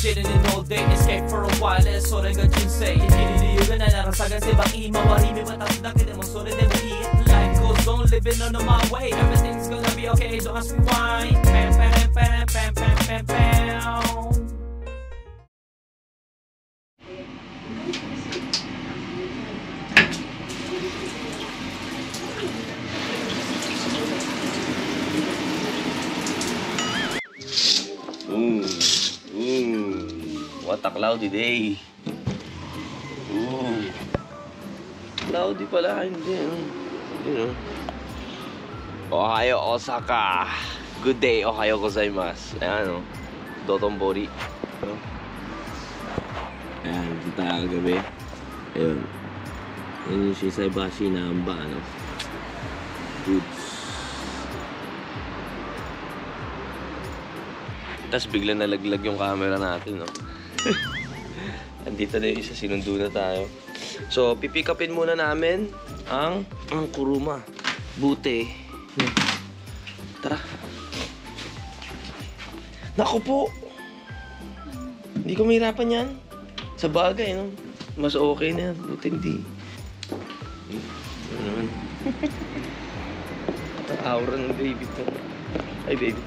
sitting in all day, escape for a while,それが人生。生きる理由がないなら探せばいい。周り見渡すだけでもそれでもいい。Life goes on, living on my way. Everything's gonna be okay, don't ask me why. Pam, pam, pam, pam, pam, pam, pam. What a cloudy day. Cloudy pala, hindi. Ohayo, Osaka. Good day, ohayo gozaimasu. Ayan, Dotonbori. Ayan, dito tayo kagabi. Ayun. Yan yung Shinsaibashi na amba, Goods. Tapos bigla nalaglag yung camera natin, Andito na yung isa, sinundo na tayo. So, pipick upin muna namin ang kuruma. Bute. Tara. Naku po! Hindi ko mahirapan yan. Sa bagay, Mas okay na yan. Buti hindi. Ano naman? Ang aura ng baby ko. Ay, baby.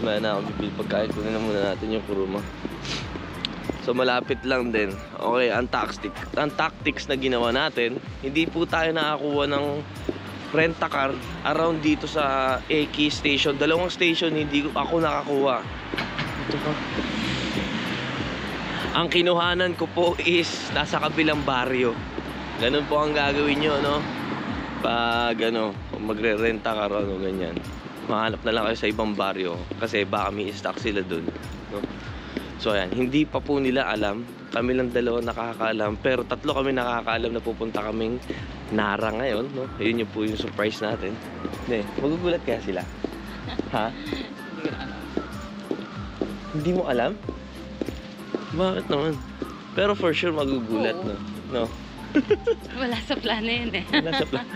Maya na ako bibili pagkain. Kunin na muna natin yung kuruma. So malapit lang din. Okay, ang tactics na ginawa natin, hindi po tayo nakakuha ng rent-a-car around dito sa Eki station. Dalawang station hindi ako nakakuha. Ito pa. Ang kinuhanan ko po is nasa kabilang baryo. Ganun po ang gagawin nyo, Pag magre-rent-a-car ganyan. Mahanap na lang kayo sa ibang baryo kasi baka may stock sila dun, So ayan, hindi pa po nila alam. Kami lang dalawa nakakaalam, pero tatlo kami nakakaalam na pupunta kaming Nara ngayon, Yun yung po yung surprise natin. Magugulat kaya sila? Ha? Hindi mo alam? Bakit naman? Pero for sure magugulat, no? Wala sa plano yun Wala sa plano.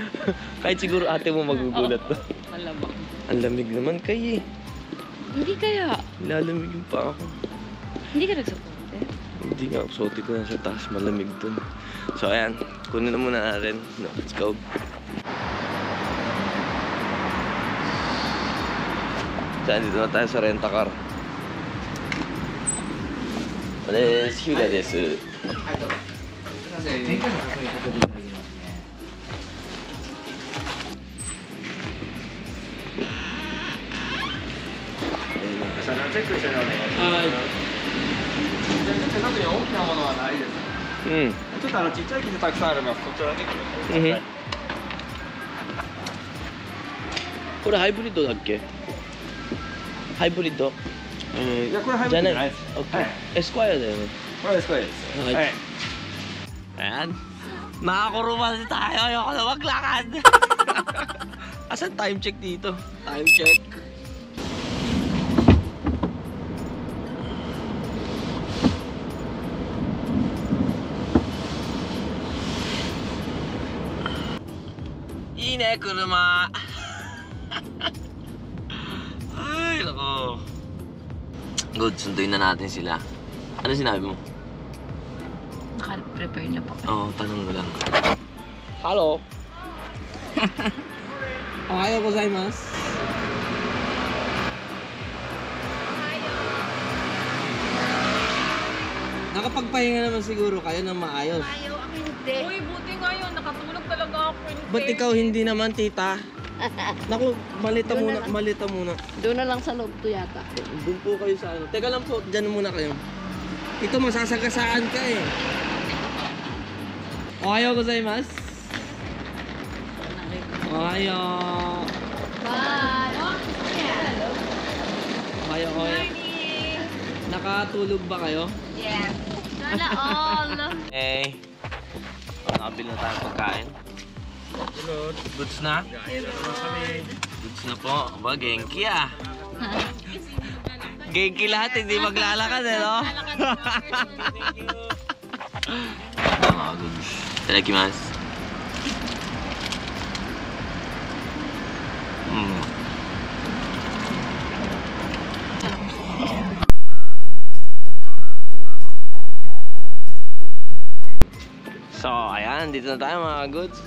Kahit siguro ate mo magugulat, Malamang. Ang lamig naman kayo Hindi kaya. Lalamigin pa ako. Hindi ka nagsuporte? Hindi nga, suoti ko na sa taas. Malamig dun. So ayan, kunin na muna natin. Let's go. Saan dito na tayo sa rent-a-car. Hyuna desu. Koれハイブリッドだっけ？ハイブリッド？いや、これハイブリッドじゃないです。エスクワイアだよね。これエスクワイアです。はい。Ayan. Nakakuruma na tayo. Ayoko na maglakad. Asan time check dito? Time check. Ine, kuruma. Ay, nako. Good, sunduin na natin sila. Ano sinabi mo? Naka-prepare na po. Oo, tanong mo lang. Hello. Ohayo gozaimasu. Nakapagpahinga naman siguro kayo ng maayos. Ayaw, ako hindi. Uy, buti nga yun. Nakatulog talaga ako. Ba't ikaw hindi naman, tita? Naku, malita muna. Doon na lang sa loob to yata. Doon po kayo sa ano. Teka lang po, dyan muna kayo. Ito, masasagasaan ka eh. Ohayo gozaimasu. Ohayo. Bye! Ohayo, ohayo. Nakatulog ba kayo? Yes. Sana all. Eh, nakabili na tayo pagkain. Goods na? Goods na po. Aba, genki ah. Genki lahat, hindi maglalakad eh, no? Goods. Itadakimasu. So, ayan, dito na tayo mga goods.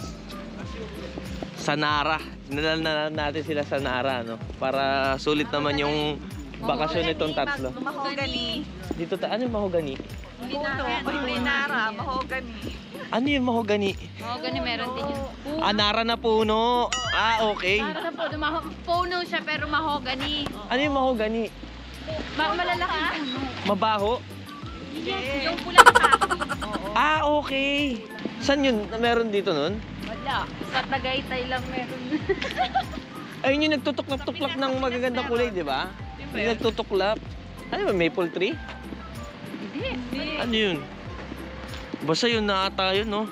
Sa Nara. Dinala na natin sila sa Nara, no? Para sulit naman yung bakasyon nitong tatlo. Mahogany. Dito ano yung mahogany? Nara, mahogany. Ano yung mahogany? Mahogany meron din yun. Ah, Nara na puno. Ah, okay. Para po, puno siya pero mahogany. Ano yung mahogany? Malalaki puno. Mabaho? Yung pulang kaki. Ah, okay. Saan yun? Meron dito nun? Wala. Sa Tagaytay lang meron. Ayun yung nagtutuklap-tuklap ng magagandang kulay, di ba? Yung nagtutuklap. Ano yun? Maple tree? Hindi. Ano yun? Basta yun na ata yun, no?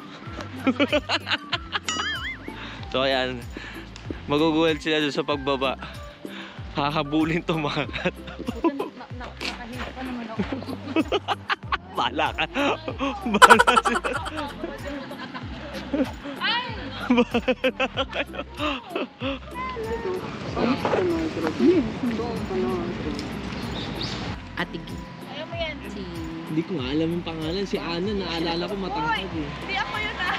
So, ayan. Magugulat sila doon sa pagbaba. Hahabulin tumakat. Nakahilip pa naman ako. Bahala ka. Bahala sila. Bahala kayo. Atigi. Ayaw mo yan. Hindi ko nga alam yung pangalan. Si Ana, naalala ko matangkad eh. Hindi ako yun ah.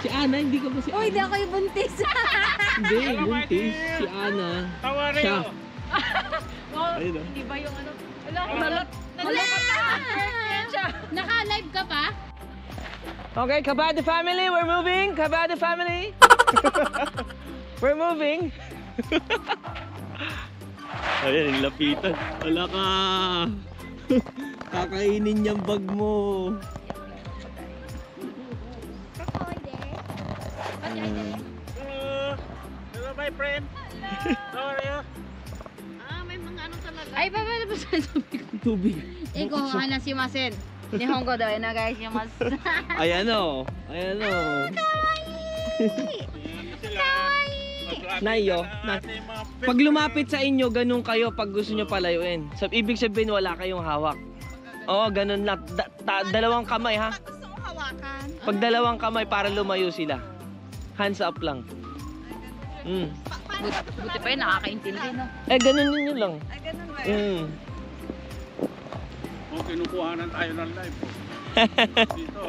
Si Ana, hindi ka ba si Ana? Uy, di ako yung buntis. Hindi, buntis. Si Ana. Siya. Ayun ah. Hindi ba yung ano? Wala! Naka-live ka pa? Okay, Kabady family, we're moving. Kabady family. We're moving. Ayan, yung lapitan. Wala ka. Kakainin niyang bag mo. Hello, my friend. How are you? May mga ano talaga. Ay, ba sa tubig? Tubig. Iko, ana si Masen. Nihongo daw, na guys, yung mas. Ayan o. Ayan o. Nayo, pag lumapit sa inyo, ganun kayo pag gusto nyo palayuin. Ibig sabihin, wala kayong hawak. Oo, ganun lang. Dalawang kamay, ha? Gusto mong hawakan. Pag dalawang kamay, para lumayo sila. Hands up lang. Buti pa yun, nakakaintindi, no? Eh, ganun ninyo lang. Ay, ganun ba yun? Kung kinukuhanan tayo ng live. Dito.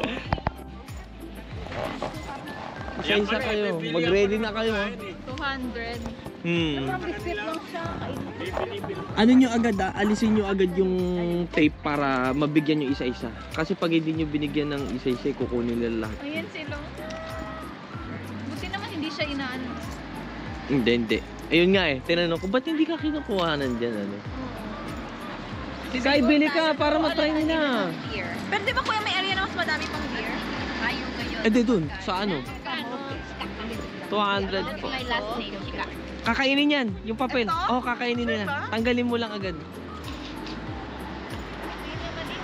Isa-isa kayo. Mag-ready na kayo. 200. Biscuit lang siya. Ano nyo agad alisin nyo agad yung tape para mabigyan nyo isa-isa. Kasi pag hindi nyo binigyan ng isa-isa, kukunin nila lahat. Ayan sila. Buti naman hindi siya inaano. Hindi. Ayun nga eh, tinanong ko, ba't hindi ka kinukuhanan dyan? Ano? Kaya bili ka para matry nila. Pero di ba kuya may area na mas madami pang beer? Ayaw ngayon. Eh di dun, sa ano? 200 po. My last name, Chika. Kakainin yan, yung papel. Ito? Oo, kakainin nila. Tanggalin mo lang agad.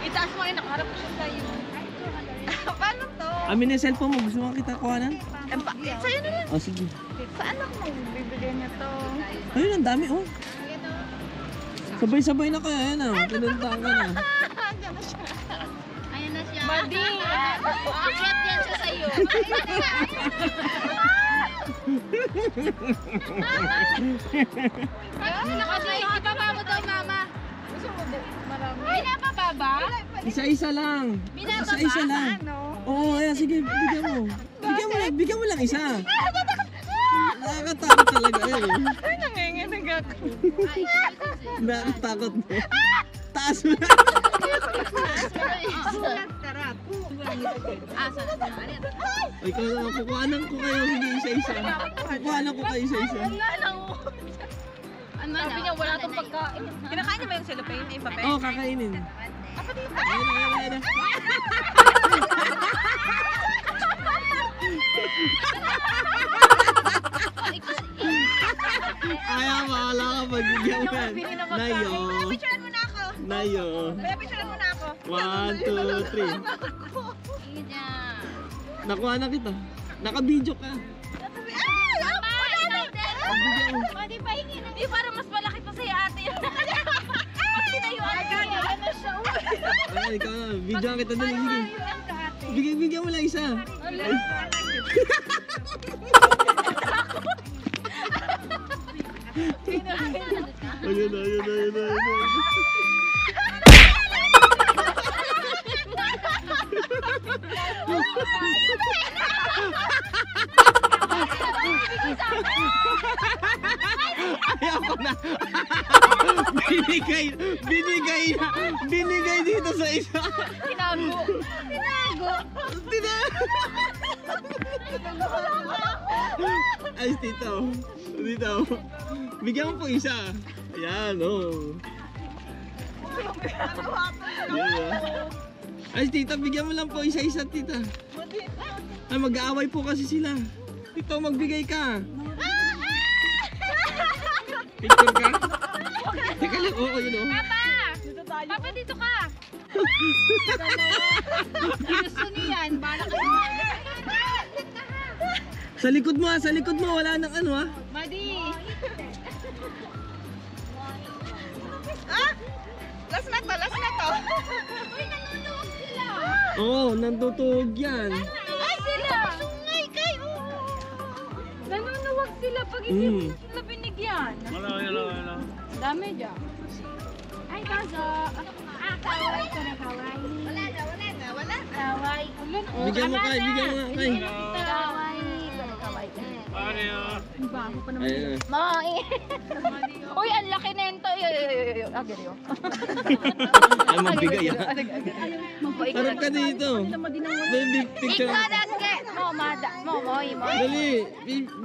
Itaas mo yun, nakaharap ko siya sa'yo. Paano to? Amin na yung cellphone mo, gusto mo kita kuhanan? Sa'yo na lang. Oh, sige. Saan ako bibigyan niya to? Ayun, ang dami oh. Sabay-sabay na kayo, ayan oh. Pinuntahan ka na. Ayan na siya. Madi! Akyat yan siya sa'yo. Kasi ipapa mo daw, mama. Gusto mo ba? Marami. Pinapapa ba? Isa-isa lang. Binababa? Isa-isa lang. Ano? Oo, ayan, sige, bigyan mo. Bigyan mo lang isa. Nakakatakot talaga eh. Ay, nanginginig ako. Nakakatakot mo. Taas mo na. O, ikaw naman, kukuhanan ko kayo. Sige, isa-isa. Kukuhanan ko kayo isa-isa. Sabi niya, wala tong pagkain. Kinakain niya ba yung cellophane? Ay, papel? Oo, kakainin. Ayan. Ayaw, bahala ka. Magbigyan mo yan. Nayo. Picturean mo na ako. Nayo. Kaya picturean mo na ako. 1, 2, 3. Nakuha na kita. Naka-video ka. Ay! Wala na! Pwede pa hingin. Di, para mas malaki pa sa'yo ate. Mas tinayuan ka na. Ano siya? Ayan, ikaw na. Videoan kita dali. Sige. Bigyan mo lang isa. Ayun na. Ayaw ko na. Binigay dito sa isa. Tinago. Ay, dito. Bigyan mo po isa. Ayan, oh. Ay, tita, bigyan mo lang po isa-isa, tita. Ay, mag-aaway po kasi sila. Tito, magbigay ka. Picture ka? Teka lang, oo, yun, oh. Papa, dito ka. Gusto niyan. Bala ka. Sa likod mo, wala nang ano, ha? Madi. Last na to. Uy, nanunuwag sila. Oo, nandutog yan. Ay, sila. Sungay kayo. Nanunuwag sila pag hindi mo sila binigyan. Wala. Dami dyan. Ay, kaso. Kaway ka na, kaway. Wala na. Kaway. Bigyan mo kay. Kaway. Paano yun? Ayun. Mai. Uy, ang laki nento. Agad Ay, mabigay, ha? Harap ka dito. Baby, picture. Ikadat ke. Moi. Dali,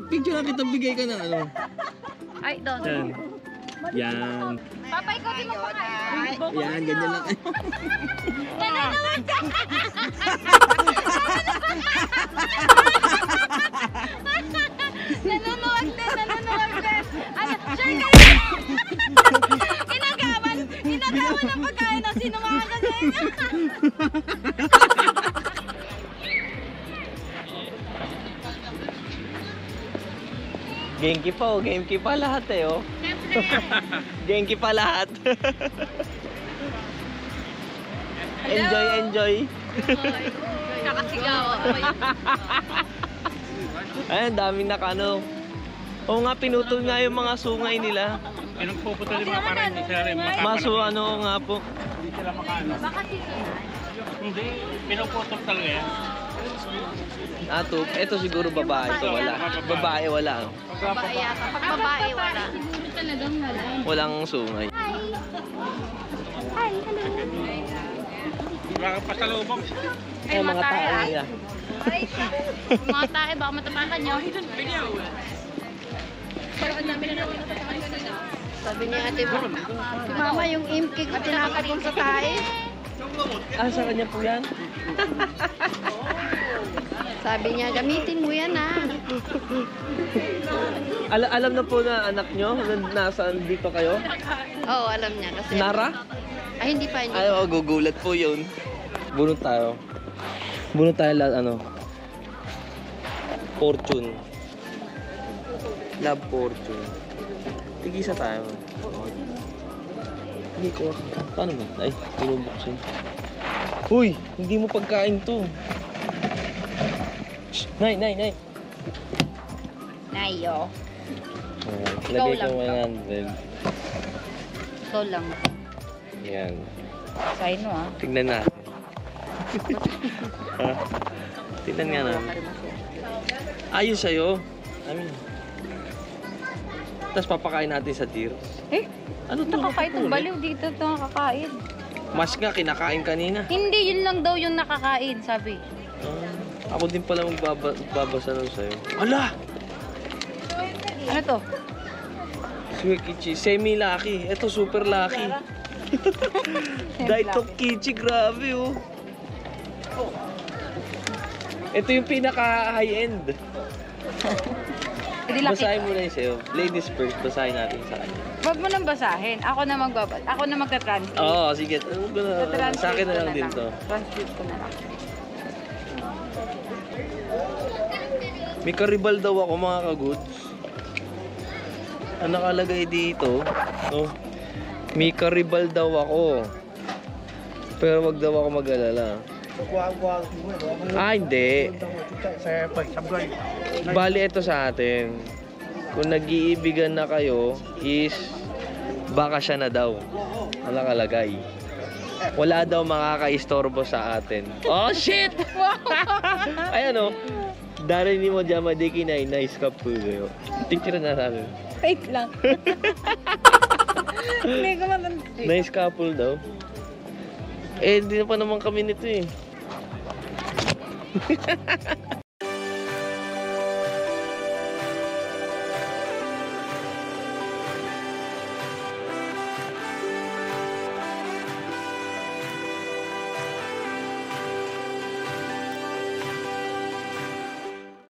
picture na kita, bigay ka na, ano? Ay, doon. Yan. Papa, ikaw din mo pa. Yan, ganyan lang kayo. Nanunuwag ka. Nanunuwag din. Ano, share kayo. Inagawan ng pagkain ng sino makakagain. Genki pa lahat eh, oh. Genki pa lahat. Enjoy. Kakasigaw. Ay, daming nakano. Oo nga, pinutol nga yung mga sungay nila. Pinagpuputol yung mga parang hindi sila rin makapanamin. Maso ano nga po. Hindi sila makaano. Baka sila. Hindi, pinuputol talaga yan. Ato, eto siguro babae. Ito wala. Babae wala. Babae yata. Pag babae, wala. Siguro talagang wala. Walang sungay. Hi, hello. Baka pasalubong. Ay, mga tao nila. Mga tae, baka matapakan nyo. Sabi niya ate mo, mama yung imki ko tinakapon sa tae. Ah, sa kanya po yan? Sabi niya, gamitin mo yan ha. Alam na po na anak nyo? Nasaan dito kayo? Oo, alam niya kasi. Nara? Ay, hindi pa. Ay, oh, gugulat po yun. Bunot tayo. Ano? Fortune. Love fortune. Tigisa tayo. Hindi ko. Paano ba? Ay, pinubuksin. Uy! Hindi mo pagkain to. Shh, Nay! Nayo. Lagay lang ko 100. Ikaw lang. Yan. Sa'yo no ah. Tignan natin. Tignan nga namin. Ayos sa'yo. Amin. Tapos papakain natin sa deer. Eh? Ano to? Nakakain itong baliw dito ito nakakain. Mas nga, kinakain kanina. Hindi, yun lang daw yung nakakain, sabi. Ako din pala magbabasa nun sa'yo. Ala! Ano to? Sweet Kichi. Semi-lucky. Ito, super lucky. Daitok Kichi. Grabe, oh. Ito yung pinaka-high-end. Basahin mo na yung sa'yo. Ladies first, basahin natin sa kanya. Huwag mo nang basahin. Ako na magta-translate. Oo, sige. Sa akin na lang din to. Translate ko na lang. May karibal daw ako, mga kagods. Ang nakalagay dito, oh, may karibal daw ako. Pero wag daw ako mag-alala. Ah, hindi. Bali, ito sa atin. Kung nag-iibigan na kayo, is baka siya na daw. Ang nakalagay. Wala daw makakaistorbo sa atin. Oh, shit! Ayan o. Dari ni mo Jamadeki na nice couple. Picture na namin. Wait lang. Hindi ko matanda. Nice couple daw. Eh, hindi na pa naman kami nito eh.